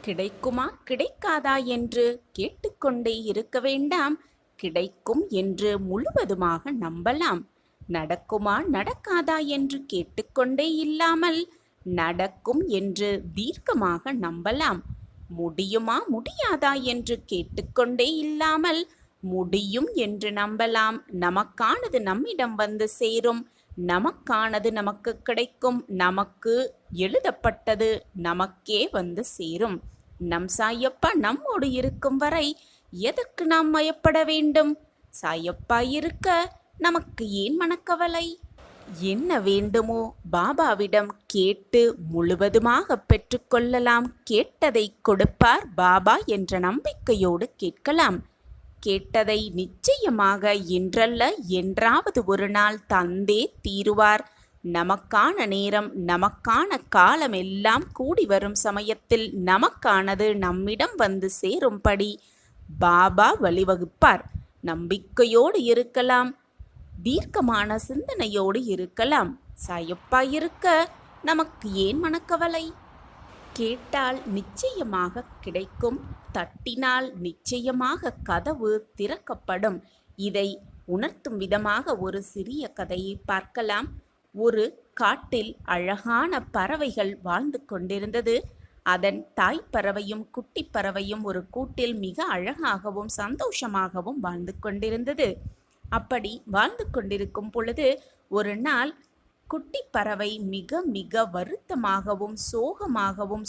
கிடைக்குமா கிடைக்காதா என்று கேட்டுக்கொண்டே இருக்க வேண்டாம். கிடைக்கும் என்று முழுவதுமாக நம்பலாம். நடக்குமா நடக்காதா என்று கேட்டுக்கொண்டே இல்லாமல் நடக்கும் என்று தீர்க்கமாக நம்பலாம். முடியுமா முடியாதா என்று கேட்டுக்கொண்டே இல்லாமல் முடியும் என்று நம்பலாம். நமக்கானது நம்மிடம் வந்து சேரும். நமக்கானது நமக்கு கிடைக்கும். நமக்கு எழுதப்பட்டது நமக்கே வந்து சேரும். நம் சாயப்பா நம்மோடு இருக்கும் வரை எதற்கு நாம் பயப்பட வேண்டும்? சாயப்பா இருக்க நமக்கு ஏன் மனக்கவலை? என்ன வேண்டுமோ பாபாவிடம் கேட்டு முழுவதுமாக பெற்றுக்கொள்ளலாம். கேட்டதை கொடுப்பார் பாபா என்ற நம்பிக்கையோடு கேட்கலாம். கேட்டதை நிச்சயமாக இன்றல்ல என்றாவது ஒரு நாள் தந்தே தீருவார். நமக்கான நேரம் நமக்கான காலம் எல்லாம் கூடி வரும் சமயத்தில் நமக்கானது நம்மிடம் வந்து சேரும்படி பாபா வழிவகுப்பார். நம்பிக்கையோடு இருக்கலாம். தீர்க்கமான சிந்தனையோடு இருக்கலாம். சாயப்பா இருக்க நமக்கு ஏன் மனக்கவலை? கேட்டால் நிச்சயமாக கிடைக்கும். தட்டினால் நிச்சயமாக கதவு திறக்கப்படும். இதை உணர்த்தும் விதமாக ஒரு சிறிய கதையை பார்க்கலாம். ஒரு காட்டில் அழகான பறவைகள் வாழ்ந்து கொண்டிருந்தது. அதன் தாய் பறவையும் குட்டி பறவையும் ஒரு கூட்டில் மிக அழகாகவும் சந்தோஷமாகவும் வாழ்ந்து கொண்டிருந்தது. அப்படி வாழ்ந்து கொண்டிருக்கும் பொழுது ஒரு நாள் குட்டி பறவை மிக மிக வருத்தமாகவும்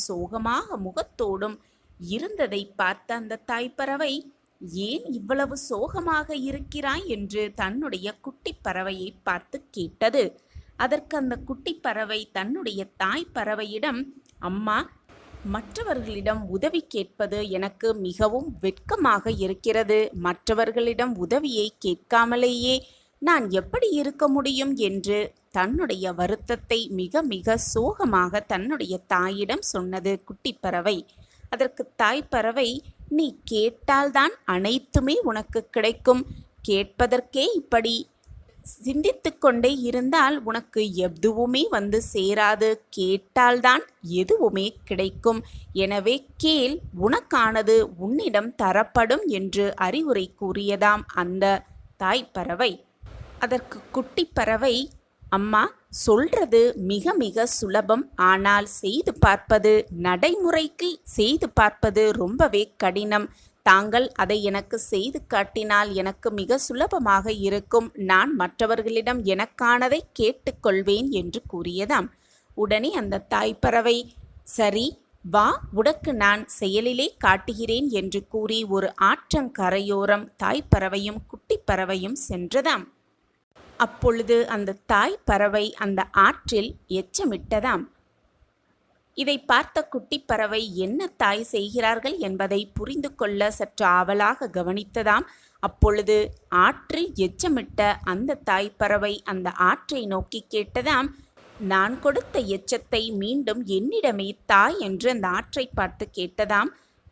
சோகமாக முகத்தோடும் இருந்ததை பார்த்த அந்த தாய்ப்பறவை, ஏன் இவ்வளவு சோகமாக இருக்கிறாய் என்று தன்னுடைய குட்டி பறவையை பார்த்து கேட்டது. அதற்கு அந்த குட்டி பறவை தன்னுடைய தாய் பறவையிடம், அம்மா, மற்றவர்களிடம் உதவி கேட்பது எனக்கு மிகவும் வெட்கமாக இருக்கிறது. மற்றவர்களிடம் உதவியை கேட்காமலேயே நான் எப்படி இருக்க முடியும் என்று தன்னுடைய வருத்தத்தை மிக மிக சோகமாக தன்னுடைய தாயிடம் சொன்னது குட்டிப்பறவை. அதற்கு தாய்ப்பறவை, நீ கேட்டால்தான் அனைத்துமே உனக்கு கிடைக்கும். கேட்பதற்கே இப்படி சிந்தித்து கொண்டே இருந்தால் உனக்கு எதுவுமே வந்து சேராது. கேட்டால்தான் எதுவுமே கிடைக்கும். எனவே கேள், உனக்கானது உன்னிடம் தரப்படும் என்று அறிவுரை கூறியதாம் அந்த தாய்ப்பறவை. அதற்கு குட்டிப்பறவை, அம்மா, சொல்றது மிக மிக சுலபம். ஆனால் செய்து பார்ப்பது, நடைமுறைக்கு செய்து பார்ப்பது ரொம்பவே கடினம். தாங்கள் அதை எனக்கு செய்து காட்டினால் எனக்கு மிக சுலபமாக இருக்கும். நான் மற்றவர்களிடம் எனக்கானதை கேட்டுக்கொள்வேன் என்று கூறியதாம். உடனே அந்த தாய்ப்பறவை, சரி வா, உனக்கு நான் செயலிலே காட்டுகிறேன் என்று கூறி ஒரு ஆற்றங்கரையோரம் தாய்ப்பறவையும் குட்டிப்பறவையும் சென்றதாம். அப்பொழுது அந்த தாய்ப்பறவை அந்த ஆற்றில் எச்சமிட்டதாம். இதை பார்த்த குட்டிப்பறவை என்ன தாய் செய்கிறார்கள் என்பதை புரிந்து கொள்ள சற்று ஆவலாக கவனித்ததாம். அப்பொழுது ஆற்றில் எச்சமிட்ட அந்த தாய்ப்பறவை அந்த ஆற்றை நோக்கி கேட்டதாம், நான் கொடுத்த எச்சத்தை மீண்டும் என்னிடமே தாய் என்று அந்த ஆற்றை பார்த்து கேட்டதாம்.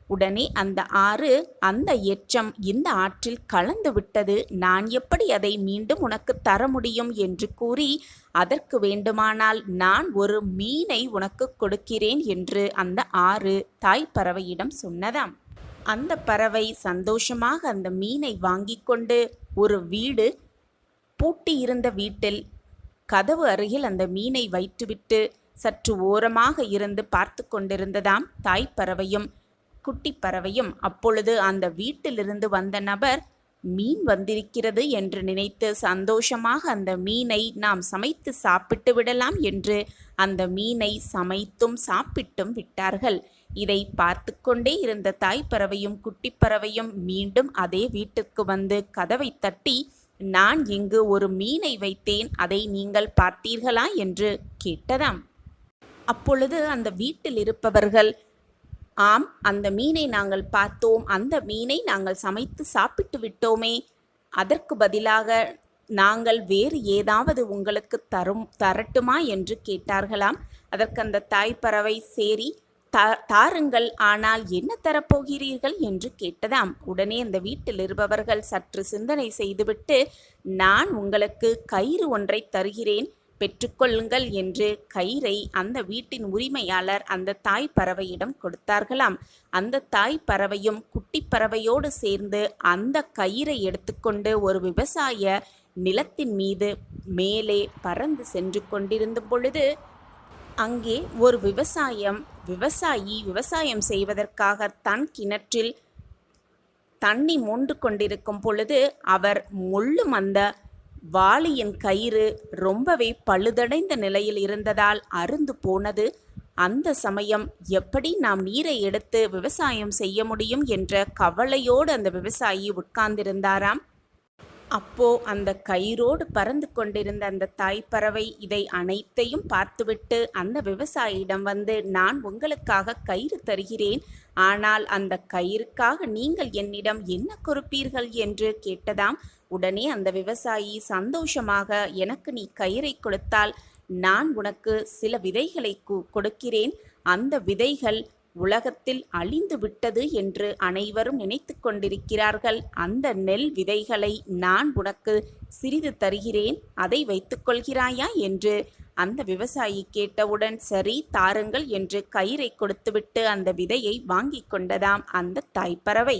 உடனே அந்த ஆறு, அந்த எச்சம் இந்த ஆற்றில் கலந்து விட்டது, நான் எப்படி அதை மீண்டும் உனக்கு தர முடியும் என்று கூறி, அதற்கு வேண்டுமானால் நான் ஒரு மீனை உனக்கு கொடுக்கிறேன் என்று அந்த ஆறு தாய்ப்பறவையிடம் சொன்னதாம். அந்த பறவை சந்தோஷமாக அந்த மீனை வாங்கி கொண்டு ஒரு வீடு பூட்டியிருந்த வீட்டில் கதவு அருகில் அந்த மீனை வைத்துவிட்டு சற்று ஓரமாக இருந்து பார்த்து கொண்டிருந்ததாம் தாய்ப்பறவையும் குட்டிப்பறவையும். அப்பொழுது அந்த வீட்டிலிருந்து வந்த நபர், மீன் வந்திருக்கிறது என்று நினைத்து சந்தோஷமாக அந்த மீனை நாம் சமைத்து சாப்பிட்டு விடலாம் என்று அந்த மீனை சமைத்தும் சாப்பிட்டும் விட்டார்கள். இதை பார்த்து கொண்டே இருந்த தாய்ப்பறவையும் குட்டிப்பறவையும் மீண்டும் அதே வீட்டுக்கு வந்து கதவை தட்டி, நான் இங்கு ஒரு மீனை வைத்தேன், அதை நீங்கள் பார்த்தீர்களா என்று கேட்டதாம். அப்பொழுது அந்த வீட்டில் இருப்பவர்கள், ஆம், அந்த மீனை நாங்கள் பார்த்தோம், அந்த மீனை நாங்கள் சமைத்து சாப்பிட்டு விட்டோமே, அதற்கு பதிலாக நாங்கள் வேறு ஏதாவது உங்களுக்கு தரட்டுமா என்று கேட்டார்களாம். அதற்கு அந்த தாய்ப்பறவை, சரி தாருங்கள், ஆனால் என்ன தரப்போகிறீர்கள் என்று கேட்டதாம். உடனே அந்த வீட்டில் இருப்பவர்கள் சற்று சிந்தனை செய்துவிட்டு, நான் உங்களுக்கு கயிறு ஒன்றை தருகிறேன், பெற்றுக்கொள்ளுங்கள் என்று கயிறை அந்த வீட்டின் உரிமையாளர் அந்த தாய் பறவையிடம் கொடுத்தார்களாம். அந்த தாய் பறவையும் குட்டி பறவையோடு சேர்ந்து அந்த கயிறை எடுத்துக்கொண்டு ஒரு விவசாய நிலத்தின் மீது மேலே பறந்து சென்று கொண்டிருந்த பொழுது அங்கே ஒரு விவசாயி விவசாயம் செய்வதற்காக தன் கிணற்றில் தண்ணி மோண்டு கொண்டிருக்கும் பொழுது அவர் முள்ளும் அந்த வாளியின் கயிறு ரொம்பவே பழுதடைந்த நிலையில் இருந்ததால் அறுந்து போனது. அந்த சமயம் எப்படி நாம் நீரை எடுத்து விவசாயம் செய்ய முடியும் என்ற கவலையோடு அந்த விவசாயி உட்கார்ந்திருந்தாராம். அப்போ அந்த கயிறோடு பறந்து கொண்டிருந்த அந்த தாய் பறவை இதை அனைத்தையும் பார்த்துவிட்டு அந்த விவசாயியிடம் வந்து, நான் உங்களுக்காக கயிறு தருகிறேன், ஆனால் அந்த கயிறுக்காக நீங்கள் என்னிடம் என்ன கொடுப்பீர்கள் என்று கேட்டதாம். உடனே அந்த விவசாயி சந்தோஷமாக, எனக்கு நீ கயிறை கொடுத்தால் நான் உனக்கு சில விதைகளை கொடுக்கிறேன், அந்த விதைகள் உலகத்தில் அழிந்து விட்டது என்று அனைவரும் நினைத்து கொண்டிருக்கிறார்கள், அந்த நெல் விதைகளை நான் உனக்கு சிறிது தருகிறேன், அதை வைத்துக்கொள்கிறாயா என்று அந்த விவசாயி கேட்டவுடன், சரி தாருங்கள் என்று கயிறை கொடுத்துவிட்டு அந்த விதையை வாங்கி கொண்டதாம் அந்த தாய்ப்பறவை.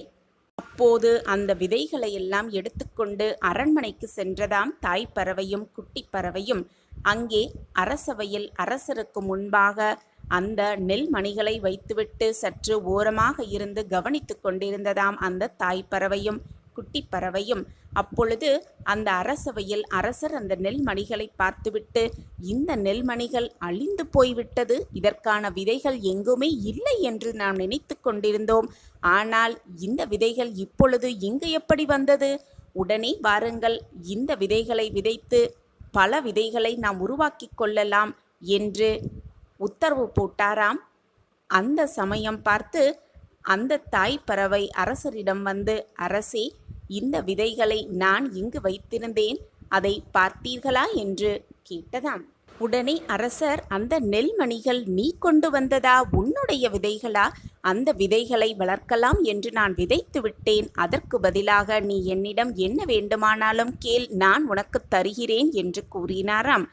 அப்போது அந்த விதைகளை எல்லாம் எடுத்துக்கொண்டு அரண்மனைக்கு சென்றதாம் தாய்ப்பறவையும் குட்டி பறவையும். அங்கே அரசவையில் அரசருக்கு முன்பாக அந்த நெல் மணிகளை வைத்துவிட்டு சற்று ஓரமாக இருந்து கவனித்து கொண்டிருந்ததாம் அந்த தாய் பறவையும் குட்டி பறவையும். அப்பொழுது அந்த அரசவையில் அரசர் அந்த நெல்மணிகளை பார்த்துவிட்டு, இந்த நெல்மணிகள் அழிந்து போய்விட்டது, இதற்கான விதைகள் எங்குமே இல்லை என்று நாம் நினைத்து கொண்டிருந்தோம், ஆனால் இந்த விதைகள் இப்பொழுது இங்கு எப்படி வந்தது? உடனே வாருங்கள், இந்த விதைகளை விதைத்து பல விதைகளை நாம் உருவாக்கி கொள்ளலாம் என்று உத்தரவு போட்டாராம். அந்த சமயம் பார்த்து அந்த தாய் பறவை அரசரிடம் வந்து, அரசே, இந்த விதைகளை நான் இங்கு வைத்திருந்தேன், அதை பார்த்தீர்களா என்று கேட்டதாம். உடனே அரசர், அந்த நெல்மணிகள் நீ கொண்டு வந்ததா, உன்னுடைய விதைகளா? அந்த விதைகளை வளர்க்கலாம் என்று நான் விதைத்து விட்டேன், அதற்கு பதிலாக நீ என்னிடம் என்ன வேண்டுமானாலும் கேள், நான் உனக்கு தருகிறேன் என்று கூறினாராம்.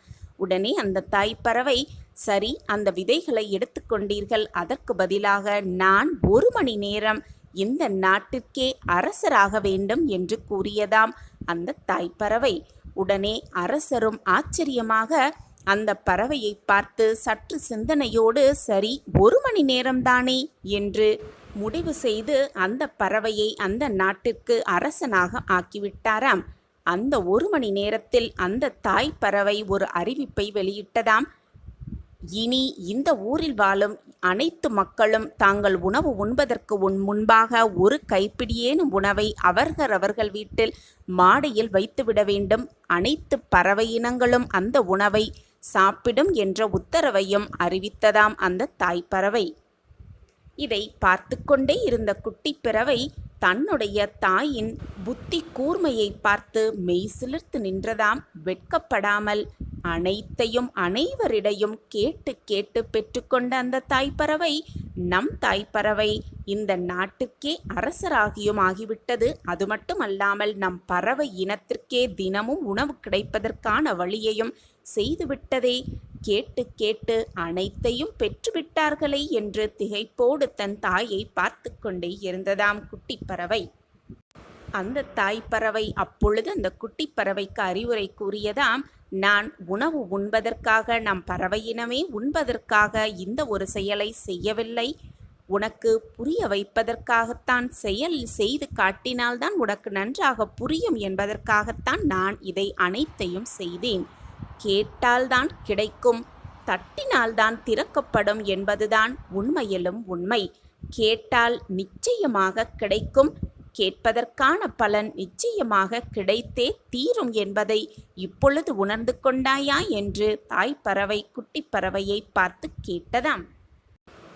உடனே அந்த தாய் பறவை, சரி, அந்த விதைகளை எடுத்துக்கொண்டீர்கள், அதற்கு பதிலாக நான் 1 மணி நேரம் இந்த நாட்டிற்கே அரசராக வேண்டும் என்று கூறியதாம் அந்த தாய்ப்பறவை. உடனே அரசரும் ஆச்சரியமாக அந்த பறவையை பார்த்து சற்று சிந்தனையோடு, சரி 1 மணி நேரம்தானே என்று முடிவு செய்து அந்த பறவையை அந்த நாட்டிற்கு அரசனாக ஆக்கிவிட்டாராம். அந்த 1 மணி நேரத்தில் அந்த தாய் பறவை ஒரு அறிவிப்பை வெளியிட்டதாம். இனி இந்த ஊரில் வாழும் அனைத்து மக்களும் தாங்கள் உணவு உண்பதற்கு முன்பாக ஒரு கைப்பிடியேனும் உணவை அவர்கள் வீட்டில் மாடியில் வைத்துவிட வேண்டும், அனைத்து பறவை இனங்களும் அந்த உணவை சாப்பிடும் என்ற உத்தரவையும் அறிவித்ததாம் அந்த தாய்ப்பறவை. இதை பார்த்து கொண்டே இருந்த குட்டி பறவை தன்னுடைய தாயின் புத்தி கூர்மையை பார்த்து மெய் சிலிர்த்து நின்றதாம். வெட்கப்படாமல் அனைத்தையும் அனைவரிடையும் கேட்டு கேட்டு பெற்றுக்கொண்ட அந்த தாய்ப்பறவை, நம் தாய்ப்பறவை இந்த நாட்டுக்கே அரசராகியும் ஆகிவிட்டது, அது மட்டுமல்லாமல் நம் பறவை இனத்திற்கே தினமும் உணவு கிடைப்பதற்கான வழியையும் செய்துவிட்டதே, கேட்டு கேட்டு அனைத்தையும் பெற்றுவிட்டார்களே என்று திகைப்போடு தன் தாயை பார்த்து கொண்டே இருந்ததாம் குட்டி பறவை. அந்த தாய்ப்பறவை அப்பொழுது அந்த குட்டி பறவைக்கு அறிவுரை கூறியதாம், நான் உணவு உண்பதற்காக, நம் பறவையினமே உண்பதற்காக இந்த ஒரு செயலை செய்யவில்லை, உனக்கு புரிய வைப்பதற்காகத்தான், செயல் செய்து காட்டினால்தான் உனக்கு நன்றாக புரியும் என்பதற்காகத்தான் நான் இதை அனைத்தையும் செய்தேன். கேட்டால்தான் கிடைக்கும், தட்டினால்தான் திறக்கப்படும் என்பதுதான் உண்மையிலும் உண்மை. கேட்டால் நிச்சயமாக கிடைக்கும், கேட்பதற்கான பலன் நிச்சயமாக கிடைத்தே தீரும் என்பதை இப்பொழுது உணர்ந்து கொண்டாயா என்று தாய்ப்பறவை குட்டி பறவையை பார்த்து கேட்டதாம்.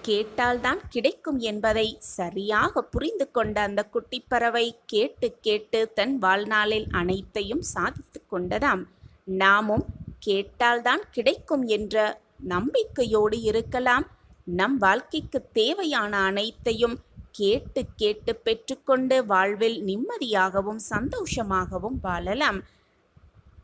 கேட்டால்தான் கிடைக்கும் என்பதை சரியாக புரிந்து கொண்ட அந்த குட்டி பறவை கேட்டு கேட்டு தன் வாழ்நாளில் அனைத்தையும் சாதித்து கொண்டதாம். நாமும் கேட்டால்தான் கிடைக்கும் என்ற நம்பிக்கையோடு இருக்கலாம். நம் வாழ்க்கைக்கு தேவையான அனைத்தையும் கேட்டு கேட்டு பெற்றுக்கொண்டு வாழ்வில் நிம்மதியாகவும் சந்தோஷமாகவும் வாழலாம்.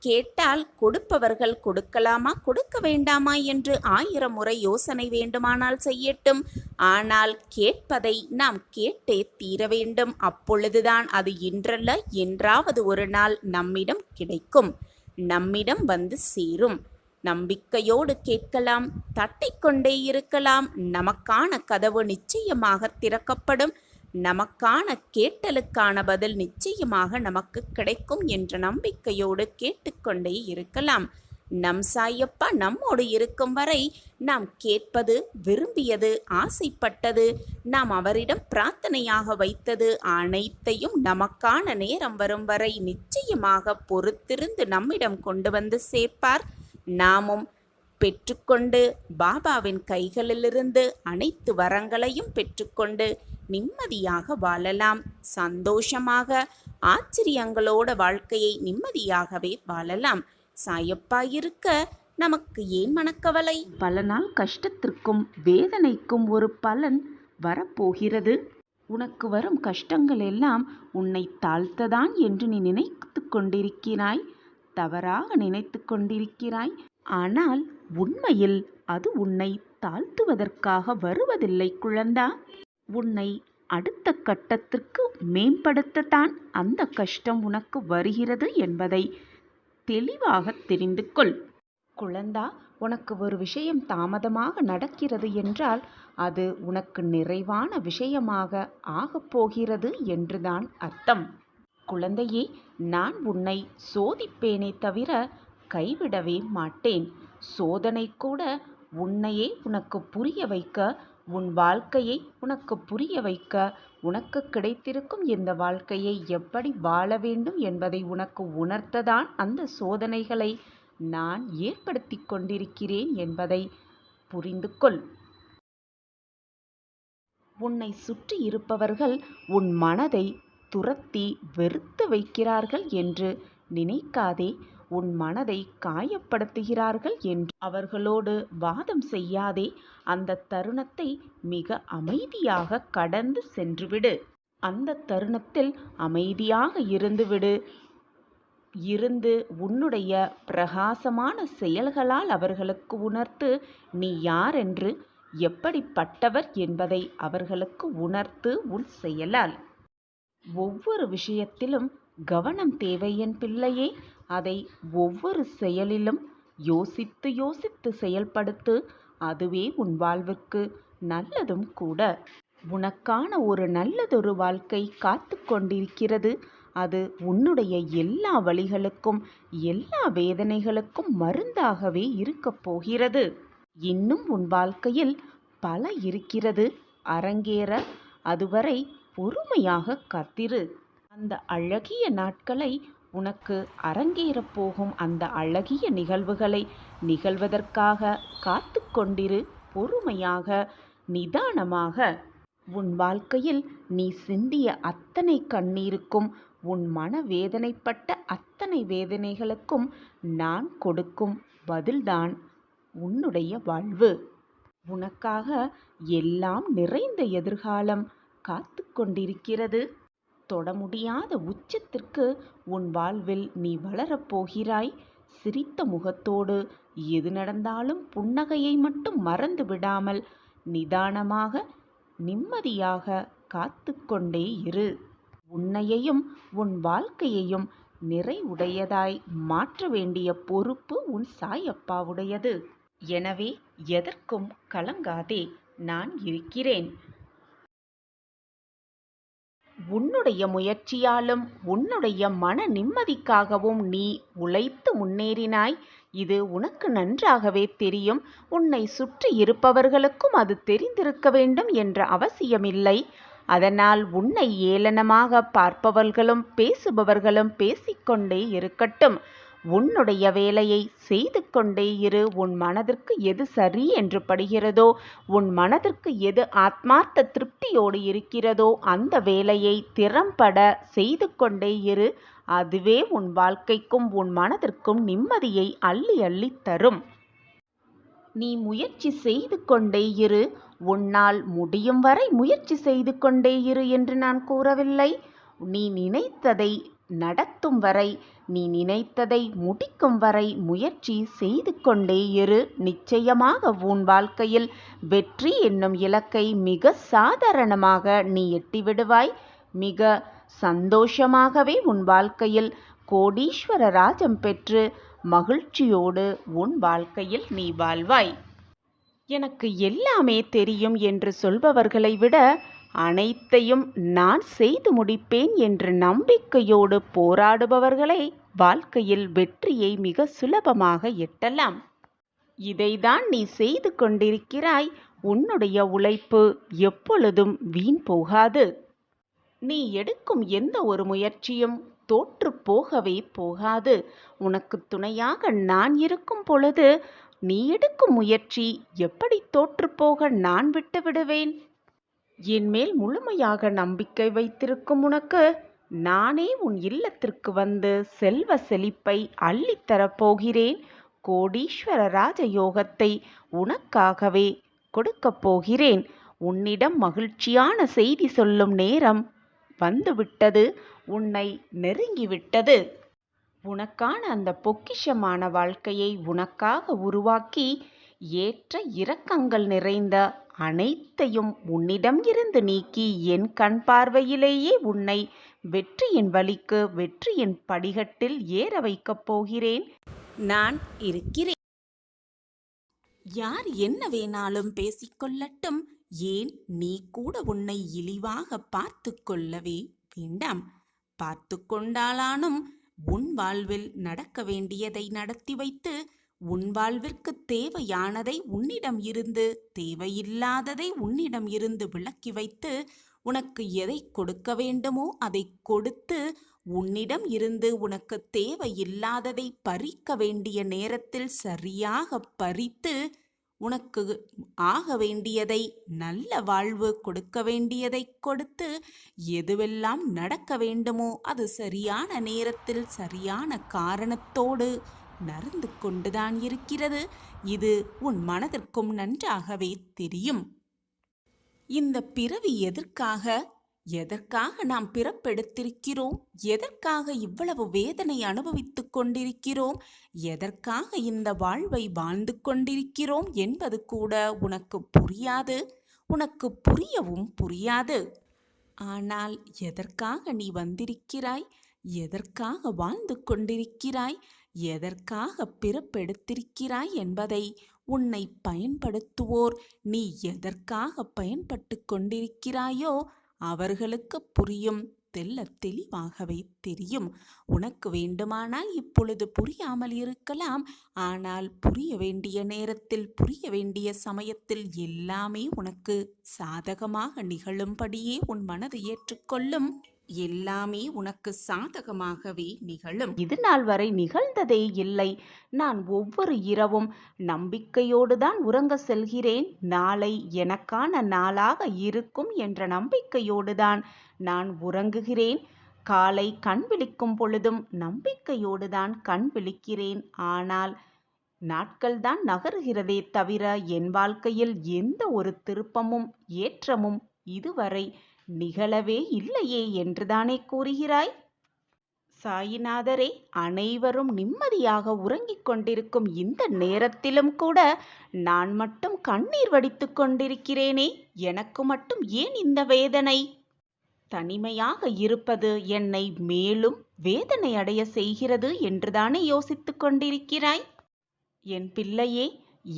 கேட்டால் கொடுப்பவர்கள் கொடுக்கலாமா கொடுக்க வேண்டாமா என்று 1000 முறை யோசனை வேண்டுமானால் செய்யட்டும். ஆனால் கேட்பதை நாம் கேட்டே தீர வேண்டும். அப்பொழுதுதான் அது இன்றல்ல என்றாவது ஒரு நாள் நம்மிடம் கிடைக்கும், நம்மிடம் வந்து சேரும். நம்பிக்கையோடு கேட்கலாம், தட்டிக்கொண்டே இருக்கலாம். நமக்கான கதவு நிச்சயமாக திறக்கப்படும். நமக்கான கேட்டலுக்கான பதில் நிச்சயமாக நமக்கு கிடைக்கும் என்ற நம்பிக்கையோடு கேட்டுக்கொண்டே இருக்கலாம். நம் சாயப்பா நம்மோடு இருக்கும் வரை நாம் கேட்பது, விரும்பியது, ஆசைப்பட்டது, நாம் அவரிடம் பிரார்த்தனையாக வைத்தது அனைத்தையும் நமக்கான நேரம் வரும் வரை நிச்சயமாக பொறுத்திருந்து நம்மிடம் கொண்டு வந்து சேர்ப்பார். நாமும் பெற்றுக்கொண்டு பாபாவின் கைகளிலிருந்து அனைத்து வரங்களையும் பெற்றுக்கொண்டு நிம்மதியாக வாழலாம். சந்தோஷமாக ஆச்சரியங்களோட வாழ்க்கையை நிம்மதியாகவே வாழலாம். சாயப்பா இருக்க நமக்கு ஏன் மனக்கவலை? பல நாள் கஷ்டத்திற்கும் வேதனைக்கும் ஒரு பலன் வரப்போகிறது. உனக்கு வரும் கஷ்டங்கள் எல்லாம் உன்னை தாழ்த்ததான் என்று நீ நினைத்து கொண்டிருக்கிறாய், தவறாக நினைத்து கொண்டிருக்கிறாய். ஆனால் உண்மையில் அது உன்னை தாழ்த்துவதற்காக வருவதில்லை குழந்தா. உன்னை அடுத்த கட்டத்திற்கு மேம்படுத்தத்தான் அந்த கஷ்டம் உனக்கு வருகிறது என்பதை தெளிவாக தெரிந்து கொள். குழந்தா, உனக்கு ஒரு விஷயம் தாமதமாக நடக்கிறது என்றால் அது உனக்கு நிறைவான விஷயமாக ஆகப்போகிறது என்றுதான் அர்த்தம். குழந்தையே, நான் உன்னை சோதிப்பேனே தவிர கைவிடவே மாட்டேன். சோதனை கூட உன்னையே உனக்கு புரிய வைக்க, உன் வாழ்க்கையை உனக்கு புரிய வைக்க, உனக்கு கிடைத்திருக்கும் இந்த வாழ்க்கையை எப்படி வாழ வேண்டும் என்பதை உனக்கு உணர்த்ததான் அந்த சோதனைகளை நான் ஏற்படுத்தி கொண்டிருக்கிறேன் என்பதை புரிந்து கொள். உன்னை சுற்றி இருப்பவர்கள் உன் மனதை துரத்தி வெறுத்து வைக்கிறார்கள் என்று நினைக்காதே. உன் மனதை காயப்படுத்துகிறார்கள் என்று அவர்களோடு வாதம் செய்யாதே. அந்த தருணத்தை மிக அமைதியாக கடந்து சென்றுவிடு. அந்த தருணத்தில் அமைதியாக இருந்துவிடு. இருந்து உன்னுடைய பிரகாசமான செயல்களால் அவர்களுக்கு உணர்த்து நீ யார் என்று, எப்படிப்பட்டவர் என்பதை அவர்களுக்கு உணர்த்து உன் செயலால். ஒவ்வொரு விஷயத்திலும் கவனம் தேவை என் பிள்ளையே. அதை ஒவ்வொரு செயலிலும் யோசித்து யோசித்து செயல்படுத்து. அதுவே உன் வாழ்வுக்கு நல்லதும் கூட. உனக்கான ஒரு நல்லதொரு வாழ்க்கை காத்து கொண்டிருக்கிறது. அது உன்னுடைய எல்லா வலிகளுக்கும் எல்லா வேதனைகளுக்கும் மருந்தாகவே இருக்கப் போகிறது. இன்னும் உன் வாழ்க்கையில் பல இருக்கிறது அரங்கேற. அதுவரை பொறுமையாக காத்திரு. அந்த அழகிய நாட்களை, உனக்கு அரங்கேறப் போகும் அந்த அழகிய நிகழ்வுகளை நிகழ்வதற்காக காத்து கொண்டிரு. பொறுமையாக, நிதானமாக. உன் வாழ்க்கையில் நீ சிந்திய அத்தனை கண்ணீருக்கும், உன் மனவேதனைப்பட்ட அத்தனை வேதனைகளுக்கும் நான் கொடுக்கும் பதில்தான் உன்னுடைய வாழ்வு. உனக்காக எல்லாம் நிறைந்த எதிர்காலம் காத்து கொண்டிருக்கிறது. தொட முடியாத உச்சத்திற்கு உன் வாழ்வில் நீ வளரப்போகிறாய். சிரித்த முகத்தோடு எது நடந்தாலும் புன்னகையை மட்டும் மறந்து விடாமல் நிதானமாக நிம்மதியாக காத்து கொண்டே இரு. உன்னையையும் உன் வாழ்க்கையையும் நிறைவுடையதாய் மாற்ற வேண்டிய பொறுப்பு உன் சாயப்பாவுடையது. எனவே எதற்கும் கலங்காதே, நான் இருக்கிறேன். உன்னுடைய முயற்சியாலும் உன்னுடைய மன நிம்மதிக்காகவும் நீ உழைத்து முன்னேறினாய். இது உனக்கு நன்றாகவே தெரியும். உன்னை சுற்றி இருப்பவர்களுக்கும் அது தெரிந்திருக்க வேண்டும் என்ற அவசியமில்லை. அதனால் உன்னை ஏளனமாக பார்ப்பவர்களும் பேசுபவர்களும் பேசிக்கொண்டே இருக்கட்டும். உன்னுடைய வேலையை செய்து கொண்டே இரு. உன் மனதிற்கு எது சரி என்று படுகிறதோ, உன் மனதிற்கு எது ஆத்மார்த்த திருப்தியோடு இருக்கிறதோ அந்த வேலையை திறம்பட செய்து கொண்டே இரு. அதுவே உன் வாழ்க்கைக்கும் உன் மனதிற்கும் நிம்மதியை அள்ளி அள்ளி தரும். நீ முயற்சி செய்து கொண்டே இரு. உன்னால் முடியும் வரை முயற்சி செய்து கொண்டே இரு என்று நான் கூறவில்லை. நீ நினைத்ததை நடத்தும் வரை, நீ நினைத்ததை முடிக்கும் வரை முயற்சி செய்து கொண்டே இரு. நிச்சயமாக உன் வாழ்க்கையில் வெற்றி என்னும் இலக்கை மிக சாதாரணமாக நீ எட்டிவிடுவாய். மிக சந்தோஷமாகவே உன் வாழ்க்கையில் கோடீஸ்வர ராஜம் பெற்று மகிழ்ச்சியோடு உன் வாழ்க்கையில் நீ வாழ்வாய். எனக்கு எல்லாமே தெரியும் என்று சொல்பவர்களை விட அனைத்தையும் நான் செய்து முடிப்பேன் என்று நம்பிக்கையோடு போராடுபவர்களே வாழ்க்கையில் வெற்றியை மிக சுலபமாக எட்டலாம். இதைதான் நீ செய்து கொண்டிருக்கிறாய். உன்னுடைய உழைப்பு எப்பொழுதும் வீண் போகாது. நீ எடுக்கும் எந்த ஒரு முயற்சியும் தோற்று போகவே போகாது. உனக்கு துணையாக நான் இருக்கும் பொழுது நீ எடுக்கும் முயற்சி எப்படி தோற்றுப்போக நான் விட்டு விடுவேன்? என்மேல் முழுமையாக நம்பிக்கை வைத்திருக்கும் உனக்கு நானே உன் இல்லத்திற்கு வந்து செல்வ செழிப்பை அள்ளித்தரப் போகிறேன். கோடீஸ்வர ராஜயோகத்தை உனக்காகவே கொடுக்கப் போகிறேன். உன்னிடம் மகிழ்ச்சியான செய்தி சொல்லும் நேரம் வந்துவிட்டது. உன்னை நெருங்கிவிட்டது. உனக்கான அந்த பொக்கிஷமான வாழ்க்கையை உனக்காக உருவாக்கி ஏற்ற இரக்கங்கள் நிறைந்த அனைத்தையும் உன்னிடம் இருந்து நீக்கி என் கண் பார்வையிலேயே உன்னை வெற்றியின் வழிக்கு வெற்றியின் படிகட்டில் ஏற வைக்கப் போகிறேன். நான் இருக்கிறேன். யார் என்ன வேணாலும் பேசிக்கொள்ளட்டும். ஏன் நீ கூட உன்னை இழிவாக பார்த்து கொள்ளவே வேண்டாம். பார்த்து கொண்டாலானும் உன் வாழ்வில் நடக்க வேண்டியதை நடத்தி வைத்து உன் வாழ்விற்கு தேவையானதை உன்னிடம் இருந்து தேவையில்லாததை உன்னிடம் இருந்து விலக்கி வைத்து உனக்கு எதை கொடுக்க வேண்டுமோ அதை கொடுத்து உன்னிடம் இருந்து உனக்கு தேவையில்லாததை பறிக்க வேண்டிய நேரத்தில் சரியாக பறித்து உனக்கு ஆக வேண்டியதை நல்ல வாழ்வு கொடுக்க வேண்டியதை கொடுத்து எதுவெல்லாம் நடக்க வேண்டுமோ அது சரியான நேரத்தில் சரியான காரணத்தோடு நடந்து கொண்டுதான் இருக்கிறது. இது உன் மனதிற்கும் நன்றாகவே தெரியும். இந்த பிறவி எதற்காக நாம் பிறப்பெடுத்திருக்கிறோம்? எதற்காக இவ்வளவு வேதனை அனுபவித்துக் கொண்டிருக்கிறோம்? எதற்காக இந்த வாழ்வை வாழ்ந்து கொண்டிருக்கிறோம் என்பது கூட உனக்கு புரியாது. உனக்கு புரியவும் புரியாது. ஆனால் எதற்காக நீ வந்திருக்கிறாய்? எதற்காக வாழ்ந்து கொண்டிருக்கிறாய்? எதற்காக பிறப்பெடுத்திருக்கிறாய் என்பதை உன்னை பயன்படுத்துவோர் நீ எதற்காக பயன்பட்டு கொண்டிருக்கிறாயோ அவர்களுக்கு புரியும். தெளிவாகவே தெரியும். உனக்கு வேண்டுமானால் இப்பொழுது புரியாமல் இருக்கலாம். ஆனால் புரிய வேண்டிய நேரத்தில் புரிய வேண்டிய சமயத்தில் எல்லாமே உனக்கு சாதகமாக நிகழும்படியே உன் மனது ஏற்றுக்கொள்ளும். எல்லாமே உனக்கு சாதகமாகவே நிகழும். இது நாள் வரை நிகழ்ந்ததே இல்லை. நான் ஒவ்வொரு இரவும் நம்பிக்கையோடு தான் உறங்க செல்கிறேன். நாளை எனக்கான நாளாக இருக்கும் என்ற நம்பிக்கையோடு தான் நான் உறங்குகிறேன். காலை கண் விழிக்கும் பொழுதும் நம்பிக்கையோடு தான் கண் விழிக்கிறேன். ஆனால் நாட்கள் தான் நகருகிறதே தவிர என் வாழ்க்கையில் எந்த ஒரு திருப்பமும் ஏற்றமும் இதுவரை நிகழவே இல்லையே என்றுதானே கூறுகிறாய்? சாயிநாதரே, அனைவரும் நிம்மதியாக உறங்கிக் கொண்டிருக்கும் இந்த நேரத்திலும் கூட நான் மட்டும் கண்ணீர் வடித்துக் கொண்டிருக்கிறேனே, எனக்கு மட்டும் ஏன் இந்த வேதனை? தனிமையாக இருப்பது என்னை மேலும் வேதனை அடைய செய்கிறது என்றுதானே யோசித்துக் கொண்டிருக்கிறாய்? என் பிள்ளையே,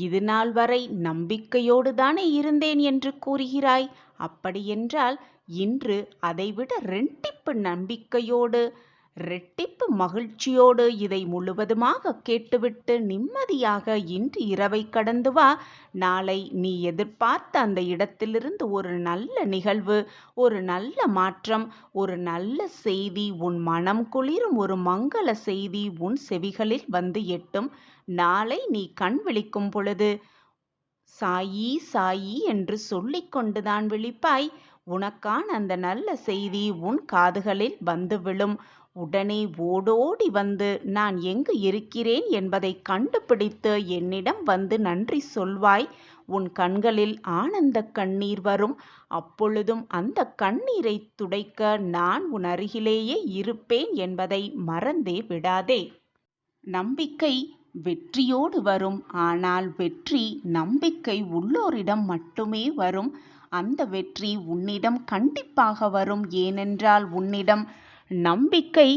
இது நாள் வரை நம்பிக்கையோடு தானே இருந்தேன் என்று கூறுகிறாய். அப்படியென்றால் இன்று அதைவிட ரெட்டிப்பு நம்பிக்கையோடு ரெட்டிப்பு மகிழ்ச்சியோடு இதை முழுவதுமாக கேட்டுவிட்டு நிம்மதியாக இன்று இரவை கடந்து வா. நாளை நீ எதிர்பார்த்த அந்த இடத்திலிருந்து ஒரு நல்ல நிகழ்வு, ஒரு நல்ல மாற்றம், ஒரு நல்ல செய்தி, உன் மனம் குளிரும் ஒரு மங்கள செய்தி உன் செவிகளில் வந்து எட்டும். நாளை நீ கண் விழிக்கும் பொழுது சாயி சாயி என்று சொல்லிக் கொண்டுதான் விழிப்பாய். உனக்கான அந்த நல்ல செய்தி உன் காதுகளில் வந்து விழும். உடனே ஓடோடி வந்து நான் எங்கு இருக்கிறேன் என்பதை கண்டுபிடித்து என்னிடம் வந்து நன்றி சொல்வாய். உன் கண்களில் ஆனந்த கண்ணீர் வரும். அப்பொழுதும் அந்த கண்ணீரை துடைக்க நான் உன் அருகிலேயே இருப்பேன் என்பதை மறந்தே விடாதே. நம்பிக்கை வெற்றியோடு வரும். ஆனால் வெற்றி நம்பிக்கை உள்ளோரிடம் மட்டுமே வரும். அந்த வெற்றி உன்னிடம் கண்டிப்பாக வரும். ஏனென்றால் உன்னிடம் நம்பிக்கை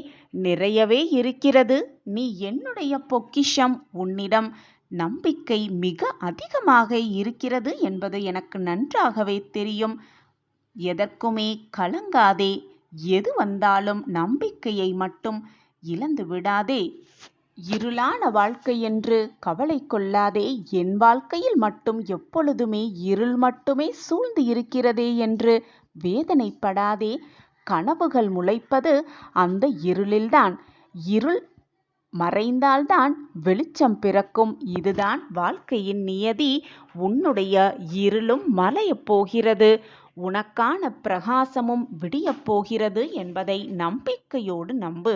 நிறையவே இருக்கிறது. நீ என்னுடைய பொக்கிஷம். உன்னிடம் நம்பிக்கை மிக அதிகமாக இருக்கிறது என்பது எனக்கு நன்றாகவே தெரியும். எதற்குமே கலங்காதே. எது வந்தாலும் நம்பிக்கையை மட்டும் இழந்து விடாதே. இருளான வாழ்க்கை என்று கவலை கொள்ளாதே. என் வாழ்க்கையில் மட்டும் எப்பொழுதுமே இருள் மட்டுமே சூழ்ந்து இருக்கிறதே என்று வேதனைப்படாதே. கனவுகள் முளைப்பது அந்த இருளில்தான். இருள் மறைந்தால்தான் வெளிச்சம் பிறக்கும். இதுதான் வாழ்க்கையின் நியதி. உன்னுடைய இருளும் மலையப் போகிறது. உனக்கான பிரகாசமும் விடியப் போகிறது என்பதை நம்பிக்கையோடு நம்பு.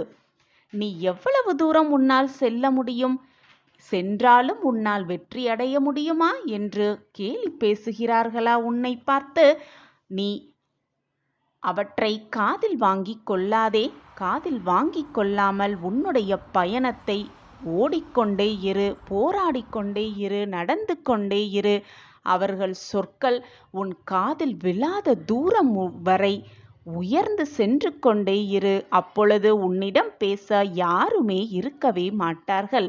நீ எவ்வளவு தூரம் உன்னால் செல்ல முடியும்? சென்றாலும் உன்னால் வெற்றி அடைய முடியுமா என்று கேலி பேசுகிறார்களா உன்னை பார்த்து? நீ அவற்றை காதில் வாங்கிக் கொள்ளாதே. காதில் வாங்கிக் கொள்ளாமல் உன்னுடைய பயணத்தை ஓடிக்கொண்டே இரு, போராடிக்கொண்டே இரு, நடந்து கொண்டே இரு. அவர்கள் சொற்கள் உன் காதில் விழாத தூரம் வரை உயர்ந்து சென்று கொண்டே இரு. அப்பொழுது உன்னிடம் பேச யாருமே இருக்கவே மாட்டார்கள்.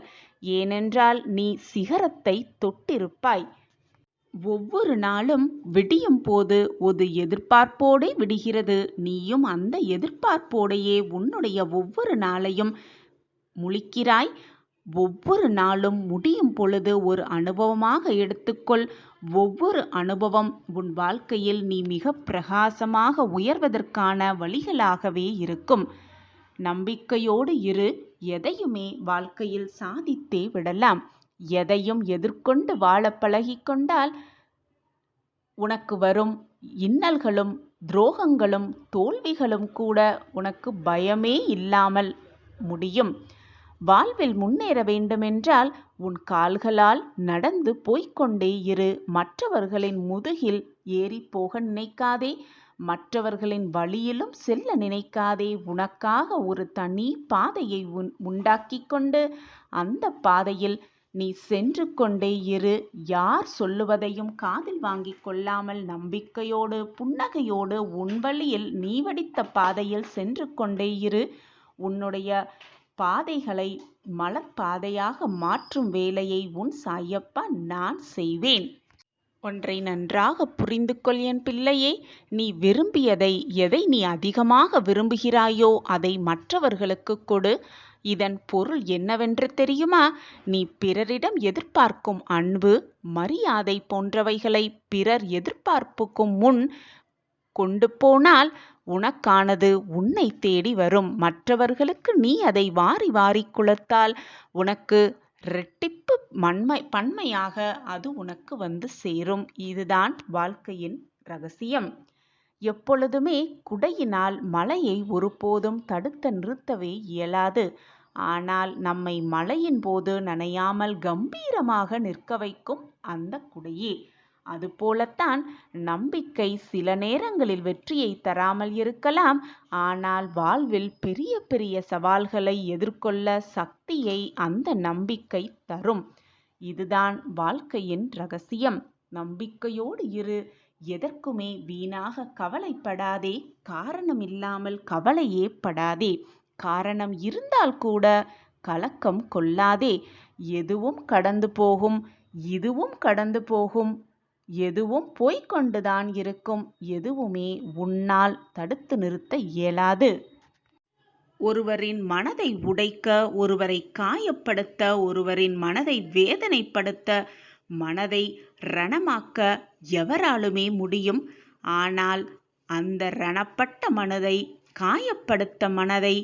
ஏனென்றால் நீ சிகரத்தை தொட்டிருப்பாய். ஒவ்வொரு நாளும் விடியும் போது ஒரு எதிர்பார்ப்போடே விடுகிறது. நீயும் அந்த எதிர்பார்ப்போடையே உன்னுடைய ஒவ்வொரு நாளையும் முழிக்கிறாய். ஒவ்வொரு நாளும் முடியும் பொழுது ஒரு அனுபவமாக எடுத்துக்கொள். ஒவ்வொரு அனுபவம் உன் வாழ்க்கையில் நீ மிக பிரகாசமாக உயர்வதற்கான வழிகளாகவே இருக்கும். நம்பிக்கையோடு இரு. எதையுமே வாழ்க்கையில் சாதித்தே விடலாம். எதையும் எதிர்கொண்டு வாழ பழகிக்கொண்டால் உனக்கு வரும் இன்னல்களும் துரோகங்களும் தோல்விகளும் கூட உனக்கு பயமே இல்லாமல் முடியும். வாழ்வில் முன்னேற வேண்டுமென்றால் உன் கால்களால் நடந்து போய்க்கொண்டே இரு. மற்றவர்களின் முதுகில் ஏறி போக நினைக்காதே. மற்றவர்களின் வழியிலும் செல்ல நினைக்காதே. உனக்காக ஒரு தனி பாதையை உண்டாக்கி கொண்டு அந்த பாதையில் நீ சென்று கொண்டே இரு. யார் சொல்லுவதையும் காதில் வாங்கிக் கொள்ளாமல் நம்பிக்கையோடு புன்னகையோடு உன் வழியில் நீ வடித்த பாதையில் சென்று கொண்டே இரு. உன்னுடைய பாதைகளை மலர் பாதையாக மாற்றும் வேலையை உன் சாயப்பா நான் செய்வேன். ஒன்றை நன்றாக புரிந்து கொள் என் பிள்ளையே. நீ விரும்பியதை, எதை நீ அதிகமாக விரும்புகிறாயோ அதை மற்றவர்களுக்கு கொடு. இதன் பொருள் என்னவென்று தெரியுமா? நீ பிறரிடம் எதிர்பார்க்கும் அன்பு, மரியாதை போன்றவைகளை பிறர் எதிர்பார்ப்புக்கும் முன் கொண்டு போனால் உனக்கானது உன்னை தேடி வரும். மற்றவர்களுக்கு நீ அதை வாரி வாரி குளத்தால் உனக்கு இரட்டிப்பு பன்மையாக அது உனக்கு வந்து சேரும். இதுதான் வாழ்க்கையின் ரகசியம். எப்பொழுதுமே குடையினால் மழையை ஒருபோதும் தடுத்து நிறுத்தவே இயலாது. ஆனால் நம்மை மழையின் போது நனையாமல் கம்பீரமாக நிற்க வைக்கும் அந்த குடையே. அதுபோலத்தான் நம்பிக்கை சில நேரங்களில் வெற்றியை தராமல் இருக்கலாம். ஆனால் வாழ்வில் பெரிய பெரிய சவால்களை எதிர்கொள்ள சக்தியை அந்த நம்பிக்கை தரும். இதுதான் வாழ்க்கையின் ரகசியம். நம்பிக்கையோடு இரு. எதற்குமே வீணாக கவலைப்படாதே. காரணம் இல்லாமல் கவலையே படாதே. காரணம் இருந்தால் கூட கலக்கம் கொள்ளாதே. எதுவும் கடந்து போகும். இதுவும் கடந்து போகும். எதுவும் போய்கொண்டுதான் இருக்கும். எதுவுமே உன்னால் தடுத்து நிறுத்த இயலாது. ஒருவரின் மனதை உடைக்க, ஒருவரை காயப்படுத்த, ஒருவரின் மனதை வேதனைப்படுத்த, மனதை ரணமாக்க எவராலுமே முடியும். ஆனால் அந்த ரணப்பட்ட மனதை, காயப்படுத்த மனதை,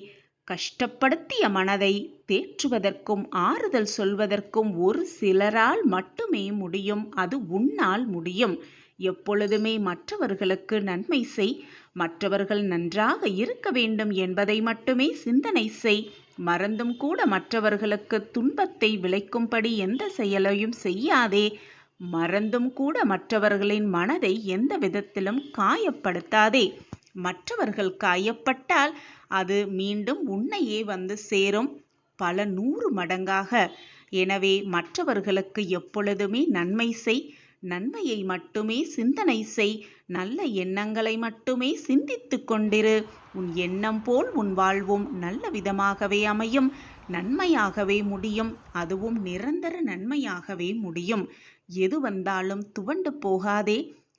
கஷ்டப்படுத்திய மனதை தேற்றுவதற்கும் ஆறுதல் சொல்வதற்கும் ஒரு சிலரால் மட்டுமே முடியும். அது உன்னால் முடியும். எப்பொழுதுமே மற்றவர்களுக்கு நன்மை செய். மற்றவர்கள் நன்றாக இருக்க வேண்டும் என்பதை மட்டுமே சிந்தனை செய். மறந்தும் கூட மற்றவர்களுக்கு துன்பத்தை விளைக்கும்படி எந்த செயலையும் செய்யாதே. மறந்தும் கூட மற்றவர்களின் மனதை எந்த விதத்திலும் காயப்படுத்தாதே. மற்றவர்கள் காயப்பட்டால் அது மீண்டும் உன்னையே வந்து சேரும், பல 100 மடங்காக. எனவே மற்றவர்களுக்கு எப்பொழுதுமே நன்மை செய், நன்மையை மட்டுமே சிந்தனை செய், நல்ல எண்ணங்களை மட்டுமே சிந்தித்து கொண்டிரு. உன் எண்ணம் போல் உன் வாழ்வும் நல்ல விதமாகவே அமையும், நன்மையாகவே முடியும், அதுவும் நிரந்தர நன்மையாகவே முடியும். எது வந்தாலும் துவண்டு போகாதே,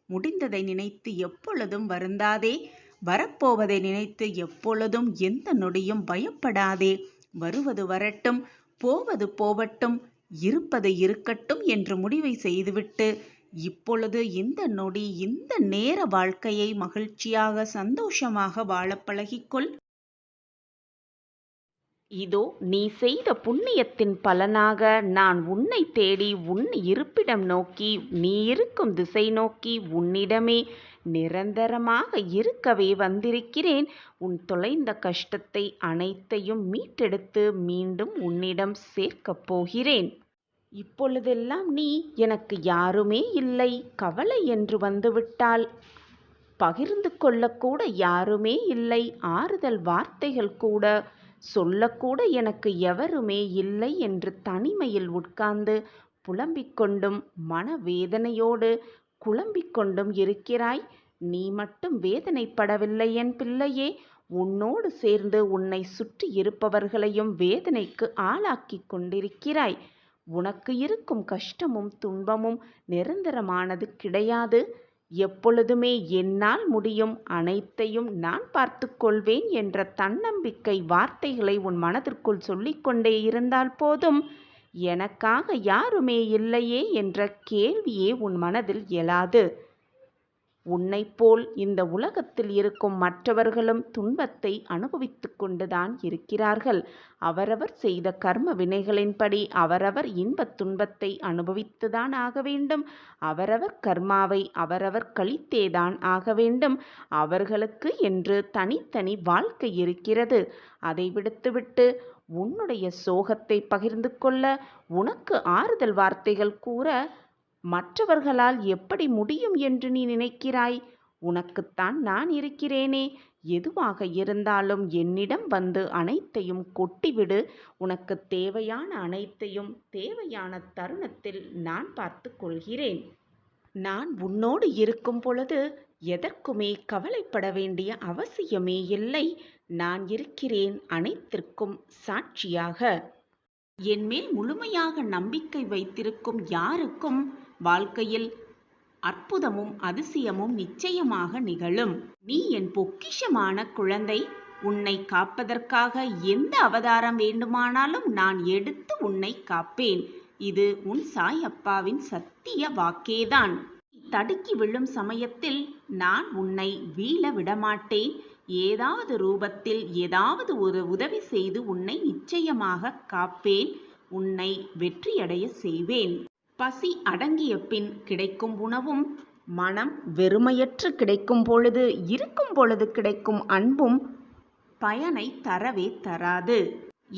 முடிந்ததை நினைத்து எப்பொழுதும் வருந்தாதே, வரப்போவதை நினைத்து எப்பொழுதும் எந்த நொடியும் பயப்படாதே. வருவது வரட்டும், போவது போவட்டும், இருப்பது இருக்கட்டும் என்று முடிவை செய்துவிட்டு இப்பொழுது இந்த நொடி இந்த நேர வாழ்க்கையை மகிழ்ச்சியாக சந்தோஷமாக வாழ பழகிக்கொள். இதோ நீ செய்த புண்ணியத்தின் பலனாக நான் உன்னை தேடி உன் இருப்பிடம் நோக்கி, நீ இருக்கும் திசை நோக்கி உன்னிடமே நிரந்தரமாக இருக்கவே வந்திருக்கிறேன். உன் தொலைந்த கஷ்டத்தை அனைத்தையும் மீட்டெடுத்து மீண்டும் உன்னிடம் சேர்க்கப் போகிறேன். இப்பொழுதெல்லாம் நீ எனக்கு யாருமே இல்லை, கவலை என்று வந்துவிட்டால் பகிர்ந்து கொள்ளக்கூட யாருமே இல்லை, ஆறுதல் வார்த்தைகள் கூட சொல்லக்கூட எனக்கு எவருமே இல்லை என்று தனிமையில் உட்கார்ந்து புலம்பிக் கொண்டும் மனவேதனையோடு குழம்பிக் கொண்டும் இருக்கிறாய். நீ மட்டும் வேதனைப்படவில்லை என் பிள்ளையே. உன்னோடு சேர்ந்து உன்னை சுற்றி இருப்பவர்களையும் வேதனைக்கு ஆளாக்கி கொண்டிருக்கிறாய். உனக்கு இருக்கும் கஷ்டமும் துன்பமும் நிரந்தரமானது கிடையாது. எப்பொழுதுமே என்னால் முடியும், அனைத்தையும் நான் பார்த்து கொள்வேன் என்ற தன்னம்பிக்கை வார்த்தைகளை உன் மனதிற்குள் சொல்லிக்கொண்டே இருந்தால் போதும். எனக்காக யாருமே இல்லையே என்ற கேள்வியே உன் மனதில் எழாது. உன்னைப் போல் இந்த உலகத்தில் இருக்கும் மற்றவர்களும் துன்பத்தை அனுபவித்து கொண்டுதான் இருக்கிறார்கள். அவரவர் செய்த கர்ம வினைகளின்படி அவரவர் இன்பத் துன்பத்தை அனுபவித்துதான் ஆக வேண்டும். அவரவர் கர்மாவை அவரவர் கழித்தேதான் ஆக வேண்டும். அவர்களுக்கு என்று தனித்தனி வாழ்க்கை இருக்கிறது. அதை விடுத்துவிட்டு உன்னுடைய சோகத்தை பகிர்ந்து கொள்ள, உனக்கு ஆறுதல் வார்த்தைகள் கூற மற்றவர்களால் எப்படி முடியும் என்று நீ நினைக்கிறாய்? உனக்குத்தான் நான் இருக்கிறேனே. எதுவாக இருந்தாலும் என்னிடம் வந்து அனைத்தையும் கொட்டிவிடு. உனக்கு தேவையான அனைத்தையும் தேவையான தருணத்தில் நான் பார்த்து கொள்கிறேன். நான் உன்னோடு இருக்கும் பொழுது எதற்குமே கவலைப்பட வேண்டிய அவசியமே இல்லை. நான் இருக்கிறேன் அனைத்திற்கும் சாட்சியாக. என்மேல் முழுமையாக நம்பிக்கை வைத்திருக்கும் யாருக்கும் வாழ்க்கையில் அற்புதமும் அதிசயமும் நிச்சயமாக நிகழும். நீ என் பொக்கிஷமான குழந்தை. உன்னை காப்பதற்காக எந்த அவதாரம் வேண்டுமானாலும் நான் எடுத்து உன்னை காப்பேன். இது உன் சாயப்பாவின் சத்திய வாக்கேதான். தடுக்கி விழும் சமயத்தில் நான் உன்னை வீழ விடமாட்டேன். ஏதாவது ரூபத்தில் ஏதாவது ஒரு உதவி செய்து உன்னை நிச்சயமாக காப்பேன். உன்னை வெற்றியடைய செய்வேன். பசி அடங்கிய பின் கிடைக்கும் உணவும், மனம் வெறுமையற்று கிடைக்கும் பொழுது இருக்கும் பொழுது கிடைக்கும் அன்பும் பயனை தரவே தராது.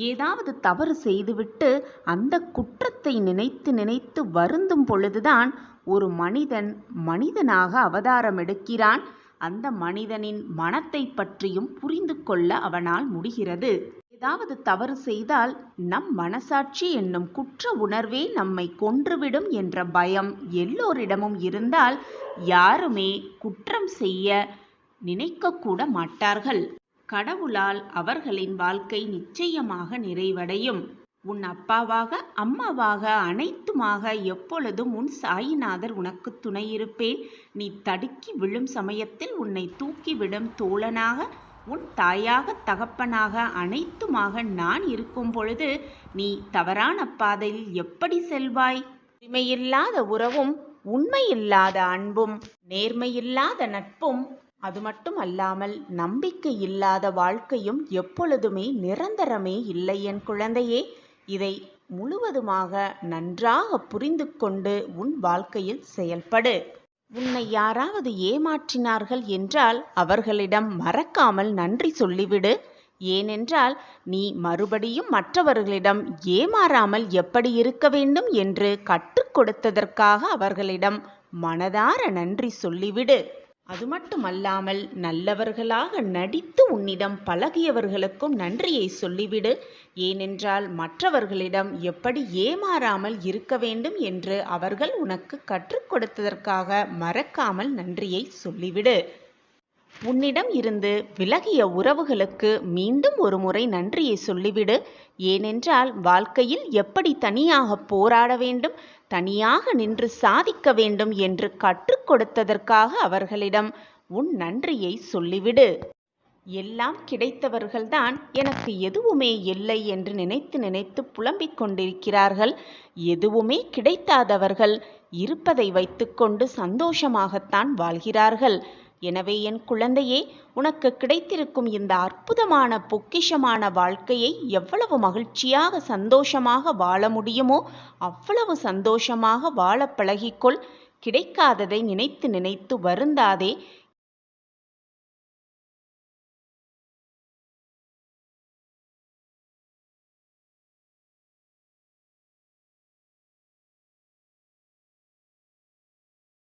ஏதாவது தவறு செய்துவிட்டு அந்த குற்றத்தை நினைத்து நினைத்து வருந்தும் பொழுதுதான் ஒரு மனிதன் மனிதனாக அவதாரம் எடுக்கிறான். அந்த மனிதனின் மனத்தை பற்றியும் புரிந்து கொள்ள அவனால் முடிகிறது. ஏதாவது தவறு செய்தால் நம் மனசாட்சி என்னும் குற்ற உணர்வே நம்மை கொன்றுவிடும் என்ற பயம் எல்லோரிடமும் இருந்தால் யாருமே குற்றம் செய்ய நினைக்கக்கூட மாட்டார்கள். கடவுளால் அவர்களின் வாழ்க்கை நிச்சயமாக நிறைவடையும். உன் அப்பாவாக அம்மாவாக அனைத்துமாக எப்பொழுதும் உன் சாயிநாதர் உனக்கு துணையிருப்பேன். நீ தடுக்கி விழும் சமயத்தில் உன்னை தூக்கிவிடும் தோழனாக, உன் தாயாக தகப்பனாக அனைத்துமாக நான் இருக்கும் பொழுது நீ தவறான பாதையில் எப்படி செல்வாய்? உரிமையில்லாத உறவும், உண்மையில்லாத அன்பும், நேர்மையில்லாத நட்பும், அது மட்டும் அல்லாமல் நம்பிக்கை இல்லாத வாழ்க்கையும் எப்பொழுதுமே நிரந்தரமே இல்லை என் குழந்தையே. இதை முழுவதுமாக நன்றாக புரிந்து கொண்டு உன் வாழ்க்கையில் செயல்படு. உன்னை யாராவது ஏமாற்றினார்கள் என்றால் அவர்களிடம் மறக்காமல் நன்றி சொல்லிவிடு. ஏனென்றால் நீ மறுபடியும் மற்றவர்களிடம் ஏமாறாமல் எப்படி இருக்க வேண்டும் என்று கற்றுக் கொடுத்ததற்காக அவர்களிடம் மனதார நன்றி சொல்லிவிடு. அது மட்டுமல்லாமல் நல்லவர்களாக நடித்து உன்னிடம் பழகியவர்களுக்கும் நன்றியை சொல்லிவிடு. ஏனென்றால் மற்றவர்களிடம் எப்படி ஏமாறாமல் இருக்க வேண்டும் என்று அவர்கள் உனக்கு கற்றுக் கொடுத்ததற்காக மறக்காமல் நன்றியை சொல்லிவிடு. உன்னிடம் இருந்து விலகிய உறவுகளுக்கு மீண்டும் ஒரு முறை நன்றியை சொல்லிவிடு. ஏனென்றால் வாழ்க்கையில் எப்படி தனியாக போராட வேண்டும், தனியாக நின்று சாதிக்க வேண்டும் என்று கற்றுக் கொடுத்ததற்காக அவர்களிடம் உன் நன்றியை சொல்லிவிடு. எல்லாம் கிடைத்தவர்கள்தான் எனக்கு எதுவுமே இல்லை என்று நினைத்து நினைத்து புலம்பிக் கொண்டிருக்கிறார்கள். எதுவுமே கிடைக்காதவர்கள் இருப்பதை வைத்துக்கொண்டு சந்தோஷமாகத்தான் வாழ்கிறார்கள். எனவே என் குழந்தையே, உனக்கு கிடைத்திருக்கும் இந்த அற்புதமான பொக்கிஷமான வாழ்க்கையை எவ்வளவு மகிழ்ச்சியாக சந்தோஷமாக வாழ முடியுமோ அவ்வளவு சந்தோஷமாக வாழ பழகிக்கொள். கிடைக்காததை நினைத்து நினைத்து வருந்தாதே.